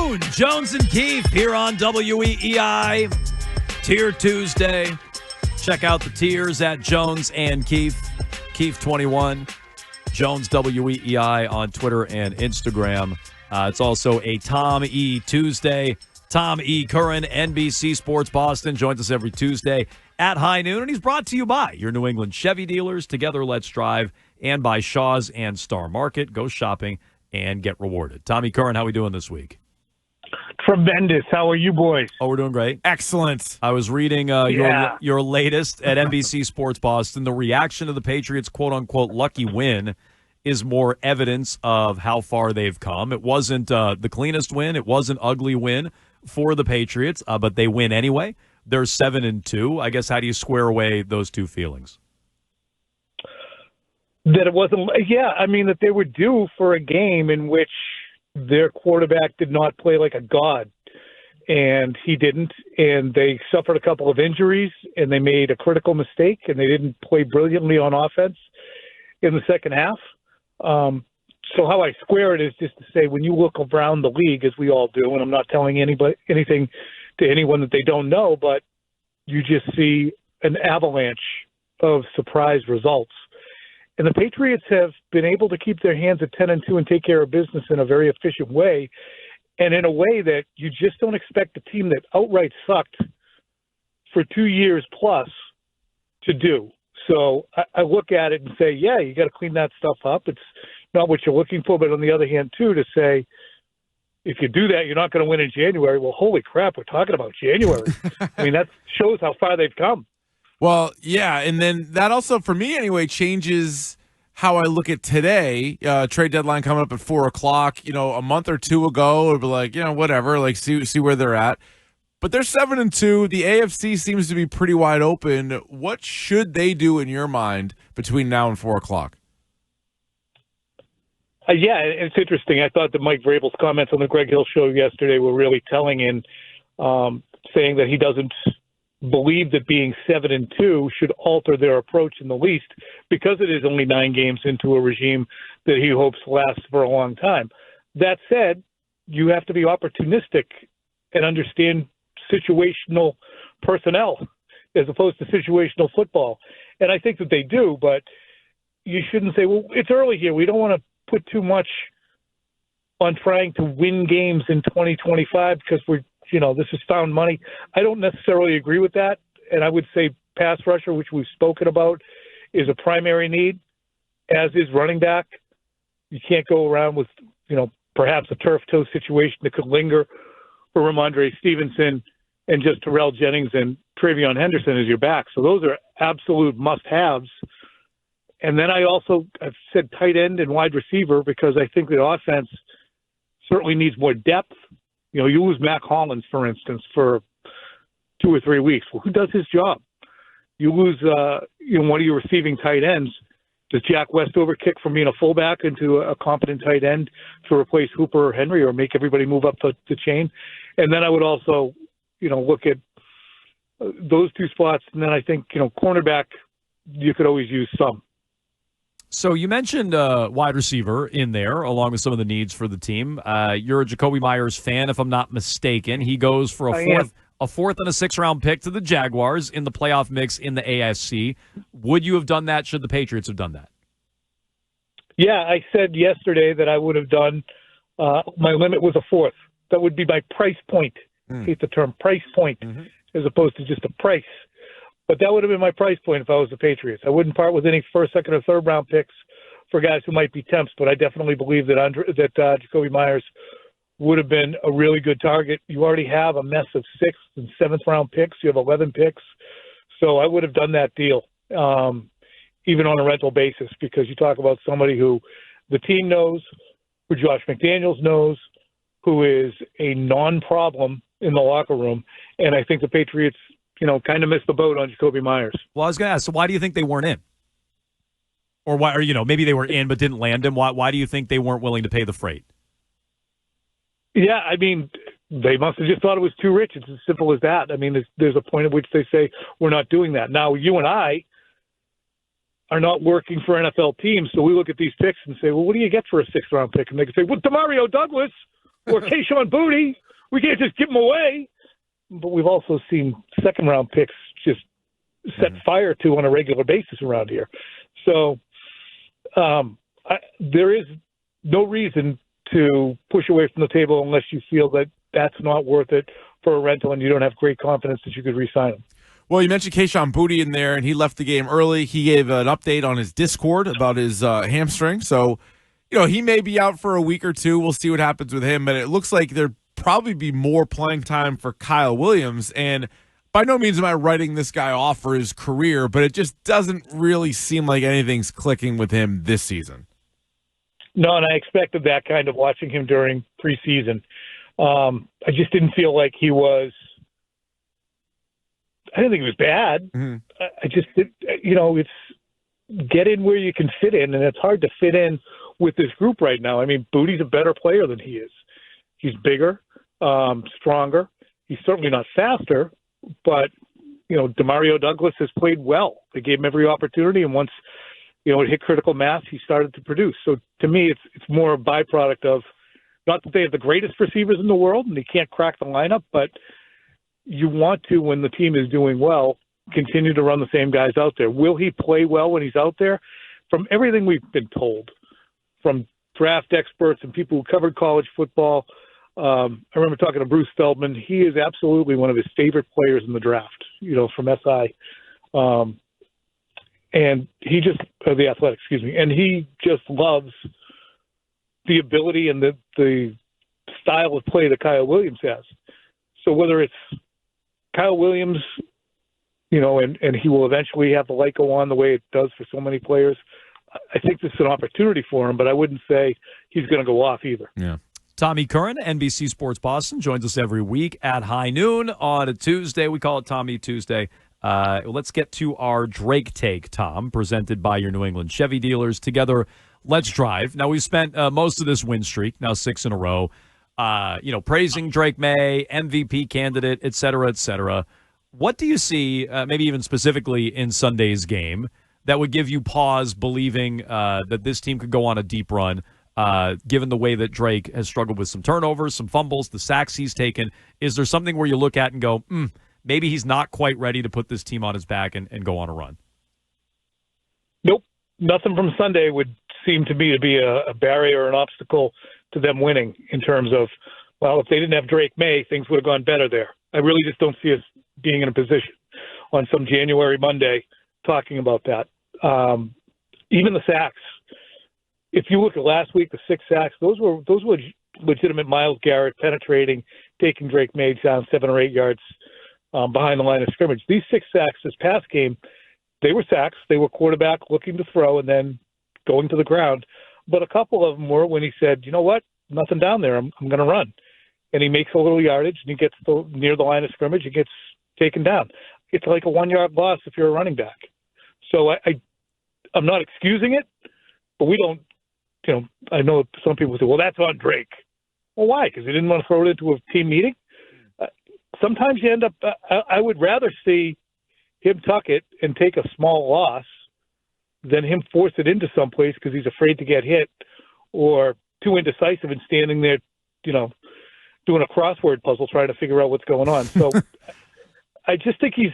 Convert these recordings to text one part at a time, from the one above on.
noon, Jones and Keefe here on WEEI. Tier Tuesday. Check out the tiers at Jones and Keefe. Keefe21. Jones WEEI on Twitter and Instagram. It's also a Tom E. Tuesday. Tom E. Curran, NBC Sports Boston, joins us every Tuesday at high noon, and he's brought to you by your New England Chevy dealers. Together, let's drive, and by Shaw's and Star Market. Go shopping and get rewarded. Tommy Curran, how are we doing this week? Tremendous. How are you boys? Oh, we're doing great. Excellent. I was reading your latest at NBC Sports Boston. The reaction to the Patriots' quote-unquote lucky win is more evidence of how far they've come. It wasn't the cleanest win. It was an ugly win for the Patriots, but they win anyway. They're 7-2. I guess, how do you square away those two feelings? That it wasn't, that they were due for a game in which their quarterback did not play like a god, and he didn't, and they suffered a couple of injuries, and they made a critical mistake, and they didn't play brilliantly on offense in the second half. So how I square it is just to say, when you look around the league, as we all do, and I'm not telling anybody anything to anyone that they don't know, but you just see an avalanche of surprise results. And the Patriots have been able to keep their hands at 10-2 and take care of business in a very efficient way, and in a way that you just don't expect a team that outright sucked for 2 years plus to do. So I look at it and say, yeah, you got to clean that stuff up. It's not what you're looking for, but on the other hand, too, to say, if you do that, you're not going to win in January. Well, holy crap, we're talking about January. I mean, that shows how far they've come. Well, yeah, and then that also, for me anyway, changes how I look at today. Trade deadline coming up at 4 o'clock. A month or two ago, it would be like, whatever, like see where they're at. But they're 7-2. The AFC seems to be pretty wide open. What should they do in your mind between now and 4 o'clock? It's interesting. I thought that Mike Vrabel's comments on the Greg Hill show yesterday were really telling in saying that he doesn't believe that being 7-2 should alter their approach in the least, because it is only 9 games into a regime that he hopes lasts for a long time. That said, you have to be opportunistic and understand situational personnel as opposed to situational football. And I think that they do, but you shouldn't say, well, it's early here. We don't want to put too much on trying to win games in 2025 because this is found money. I don't necessarily agree with that. And I would say pass rusher, which we've spoken about, is a primary need, as is running back. You can't go around with, perhaps a turf toe situation that could linger for Ramondre Stevenson and just Terrell Jennings and Travion Henderson as your back. So those are absolute must-haves. And then I've said tight end and wide receiver because I think the offense certainly needs more depth. You lose Mac Hollins, for instance, for 2 or 3 weeks. Well, who does his job? You lose, one of your receiving tight ends. Does Jack Westover kick from being a fullback into a competent tight end to replace Hooper or Henry or make everybody move up the chain? And then I would also, look at those 2 spots. And then I think, cornerback, you could always use some. So you mentioned wide receiver in there, along with some of the needs for the team. You're a Jacoby Meyers fan, if I'm not mistaken. He goes for a fourth and a 6th-round pick to the Jaguars in the playoff mix in the AFC. Would you have done that? Should the Patriots have done that? Yeah, I said yesterday that I would have done. My limit was a 4th. That would be my price point. I hate the term price point, as opposed to just a price. But that would have been my price point if I was the Patriots. I wouldn't part with any 1st, 2nd, or 3rd round picks for guys who might be temps, but I definitely believe that Jacoby Meyers would have been a really good target. You already have a mess of 6th and 7th round picks. You have 11 picks. So I would have done that deal, even on a rental basis, because you talk about somebody who the team knows, who Josh McDaniels knows, who is a non-problem in the locker room. And I think the Patriots kind of missed the boat on Jacoby Meyers. Well, I was going to ask, so why do you think they weren't in? Or why? Or maybe they were in but didn't land him. Why do you think they weren't willing to pay the freight? Yeah, they must have just thought it was too rich. It's as simple as that. There's a point at which they say we're not doing that. Now, you and I are not working for NFL teams, so we look at these picks and say, well, what do you get for a 6th round pick? And they can say, well, Demario Douglas. or Keyshawn Booty. We can't just give him away. But we've also seen second-round picks just set fire to on a regular basis around here. So there is no reason to push away from the table unless you feel that that's not worth it for a rental and you don't have great confidence that you could re-sign him. Well, you mentioned Keyshawn Booty in there, and he left the game early. He gave an update on his Discord about his hamstring. So, he may be out for a week or two. We'll see what happens with him. But it looks like there'd probably be more playing time for Kyle Williams. And by no means am I writing this guy off for his career, but it just doesn't really seem like anything's clicking with him this season. No, and I expected that kind of watching him during preseason. I just didn't feel like he was – I didn't think he was bad. Mm-hmm. I just, it's get in where you can fit in, and it's hard to fit in with this group right now. I mean, Booty's a better player than he is. He's bigger, stronger. He's certainly not faster, but, Demario Douglas has played well. They gave him every opportunity, and once, it hit critical mass, he started to produce. So to me, it's more a byproduct of not that they have the greatest receivers in the world, and they can't crack the lineup, but you want to, when the team is doing well, continue to run the same guys out there. Will he play well when he's out there? From everything we've been told, from draft experts and people who covered college football, I remember talking to Bruce Feldman. He is absolutely one of his favorite players in the draft, from SI. And he just, the Athletic, excuse me, and he just loves the ability and the style of play that Kyle Williams has. So whether it's Kyle Williams, and he will eventually have the light go on the way it does for so many players, I think this is an opportunity for him, but I wouldn't say he's going to go off either. Yeah. Tommy Curran, NBC Sports Boston, joins us every week at high noon on a Tuesday. We call it Tommy Tuesday. Let's get to our Drake take, Tom, presented by your New England Chevy dealers. Together, let's drive. Now, we've spent most of this win streak, now 6 in a row, praising Drake Maye, MVP candidate, et cetera, et cetera. What do you see, maybe even specifically in Sunday's game, that would give you pause believing that this team could go on a deep run, given the way that Drake has struggled with some turnovers, some fumbles, the sacks he's taken? Is there something where you look at and go, maybe he's not quite ready to put this team on his back and go on a run? Nope. Nothing from Sunday would seem to me to be a barrier or an obstacle to them winning in terms of, well, if they didn't have Drake Maye, things would have gone better there. I really just don't see us being in a position on some January Monday talking about that. Even the sacks. If you look at last week, the 6 sacks, those were legitimate Myles Garrett penetrating, taking Drake Maye down 7 or 8 yards behind the line of scrimmage. These 6 sacks this past game, they were sacks. They were quarterback looking to throw and then going to the ground. But a couple of them were when he said, you know what, nothing down there, I'm going to run. And he makes a little yardage, and he gets near the line of scrimmage and gets taken down. It's like a 1-yard loss if you're a running back. So I'm not excusing it, but we don't, I know some people say, well, that's on Drake. Well, why? Because he didn't want to throw it into a team meeting? Sometimes you end up, I would rather see him tuck it and take a small loss than him force it into someplace because he's afraid to get hit or too indecisive and standing there, doing a crossword puzzle trying to figure out what's going on. So I just think he's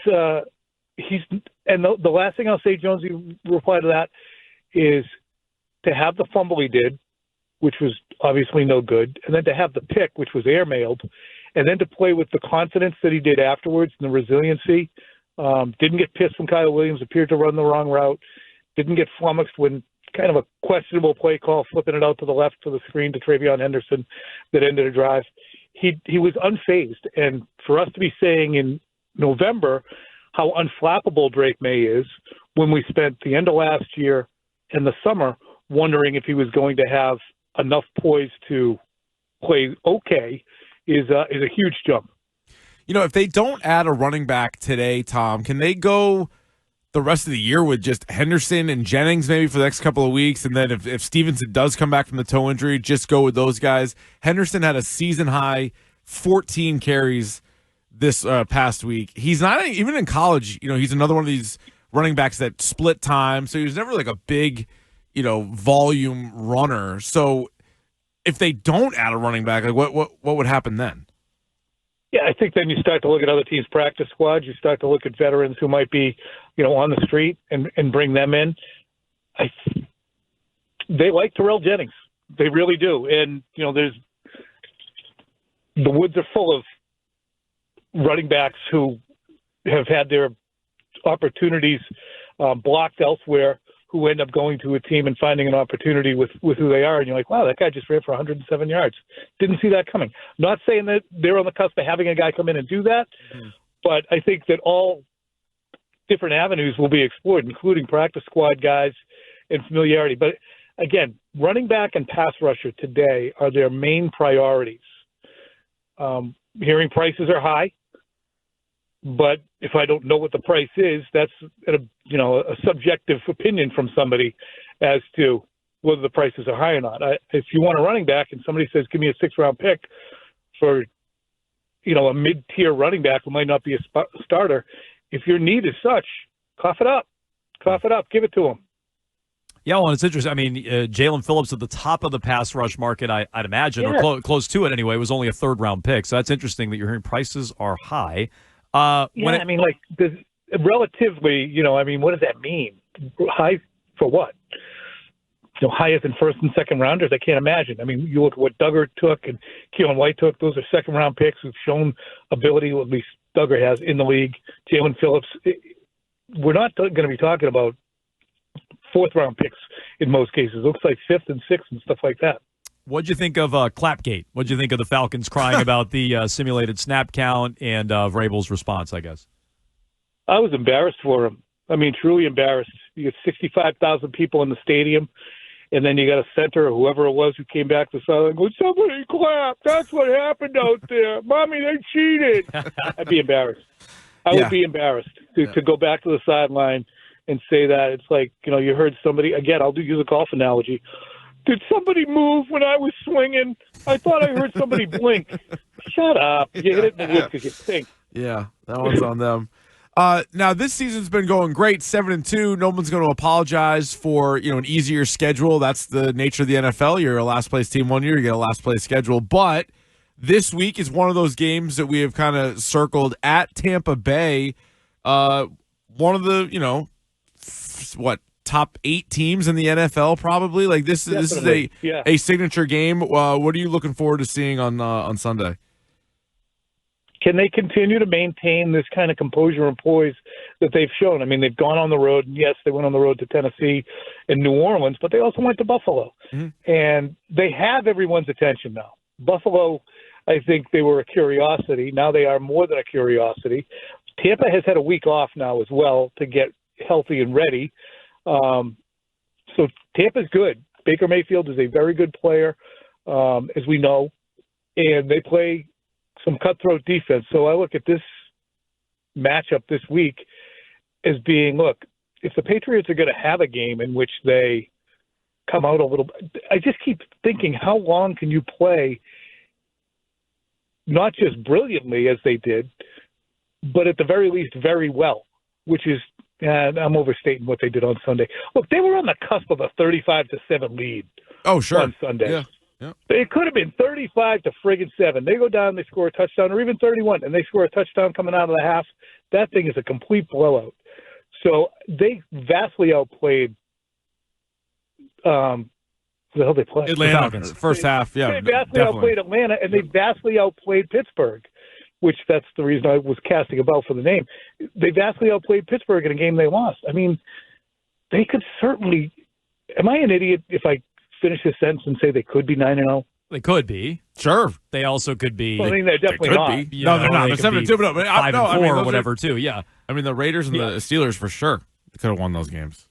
and the last thing I'll say, Jonesy, reply to that, is to have the fumble he did, which was obviously no good, and then to have the pick, which was airmailed, and then to play with the confidence that he did afterwards and the resiliency. Didn't get pissed when Kyle Williams appeared to run the wrong route. Didn't get flummoxed when kind of a questionable play call, flipping it out to the left for the screen to Travion Henderson that ended a drive. He was unfazed. And for us to be saying in November how unflappable Drake Maye is when we spent the end of last year and the summer wondering if he was going to have enough poise to play okay is a huge jump. If they don't add a running back today, Tom, can they go the rest of the year with just Henderson and Jennings maybe for the next couple of weeks? And then if Stevenson does come back from the toe injury, just go with those guys. Henderson had a season-high 14 carries this past week. He's not even in college. He's another one of these running backs that split time. So he was never like a big, volume runner. So if they don't add a running back, like what would happen then? Yeah, I think then you start to look at other teams' practice squads. You start to look at veterans who might be, on the street and bring them in. They like Terrell Jennings. They really do. And, the woods are full of running backs who have had their opportunities blocked elsewhere, who end up going to a team and finding an opportunity with who they are. And you're like, wow, that guy just ran for 107 yards. Didn't see that coming. Not saying that they're on the cusp of having a guy come in and do that, but I think that all different avenues will be explored, including practice squad guys and familiarity. But again, running back and pass rusher today are their main priorities. Hearing prices are high, but if I don't know what the price is, that's a subjective opinion from somebody as to whether the prices are high or not. If you want a running back and somebody says, give me a 6th-round pick for, a mid-tier running back who might not be a starter, if your need is such, cough it up, give it to him. Yeah, well, it's interesting. I mean, Jalen Phillips at the top of the pass rush market, I'd imagine, or close to it anyway, was only a 3rd-round pick. So that's interesting that you're hearing prices are high. Relatively, what does that mean? High for what? Highest in 1st and 2nd rounders? I can't imagine. I mean, you look at what Duggar took and Keelan White took. Those are 2nd-round picks who've shown ability, at least Duggar has, in the league. Jalen Phillips, we're not going to be talking about 4th-round picks in most cases. It looks like 5th and 6th and stuff like that. What'd you think of clapgate? What'd you think of the Falcons crying about the simulated snap count and Vrabel's response, I guess? I was embarrassed for him. I mean, truly embarrassed. You got 65,000 people in the stadium, and then you got a center or whoever it was who came back to the sideline going, somebody clap. That's what happened out there. Mommy, they cheated. I'd be embarrassed. I would be embarrassed to go back to the sideline and say that. It's like, you heard somebody, again, I'll use a golf analogy. Did somebody move when I was swinging? I thought I heard somebody blink. Shut up. You hit it in the woods because you stink. Yeah, that one's on them. Now, this season's been going great, 7-2. No one's going to apologize for, an easier schedule. That's the nature of the NFL. You're a last-place team one year, you get a last-place schedule. But this week is one of those games that we have kind of circled at Tampa Bay. One of the, top 8 teams in the NFL probably. Like this is a signature game. What are you looking forward to seeing on Sunday? Can they continue to maintain this kind of composure and poise that they've shown? I mean, they've gone on the road. Yes, they went on the road to Tennessee and New Orleans, but they also went to Buffalo. Mm-hmm. And they have everyone's attention now. Buffalo, I think they were a curiosity. Now they are more than a curiosity. Tampa has had a week off now as well to get healthy and ready. So Tampa's good. Baker Mayfield is a very good player, as we know, and they play some cutthroat defense. So I look at this matchup this week as being, look, if the Patriots are going to have a game in which they come out a little, I just keep thinking, how long can you play not just brilliantly as they did, but at the very least very well, which is, and I'm overstating what they did on Sunday. Look, they were on the cusp of a 35-7 lead. Oh, sure. On Sunday. Yeah. It could have been 35-7. They go down, they score a touchdown, or even 31, and they score a touchdown coming out of the half. That thing is a complete blowout. So they vastly outplayed. The hell they played? Atlanta. First half, yeah. They vastly outplayed Atlanta, and they vastly outplayed Pittsburgh, which that's the reason I was casting about for the name. They vastly outplayed Pittsburgh in a game they lost. I mean, they could certainly. Am I an idiot if I finish this sentence and say they could be 9-0? They could be. Sure. They also could be. Well, I mean, they're definitely they not. Be. No, they're not. They're 7-2, but 5-4 or whatever, too. Yeah. I mean, the Raiders and the Steelers for sure could have won those games.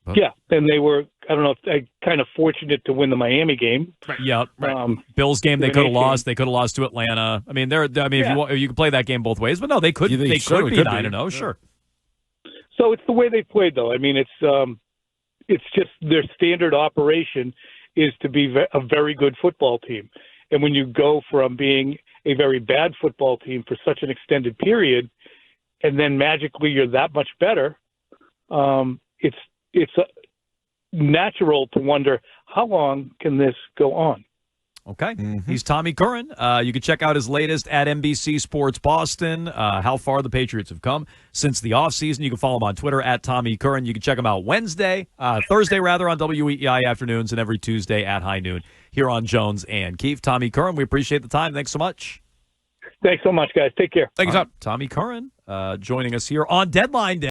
But. Yeah, and they were. I don't know if they kind of fortunate to win the Miami game. Right. Yeah. Right. Bills game they could have lost. They could have lost to Atlanta. I mean, if you could play that game both ways, but no, they could. They could be 9-0. Sure. So it's the way they played, though. I mean, it's just their standard operation is to be a very good football team. And when you go from being a very bad football team for such an extended period, and then magically you're that much better, it's natural to wonder, how long can this go on? Okay. He's Tommy Curran. You can check out his latest at NBC Sports Boston, how far the Patriots have come since the offseason. You can follow him on Twitter at Tommy Curran. You can check him out Thursday on WEEI afternoons, and every Tuesday at high noon here on Jones and Keefe. Tommy Curran, we appreciate the time. Thanks so much. Thanks so much, guys. Take care. Thanks, Tommy Curran joining us here on Deadline Day.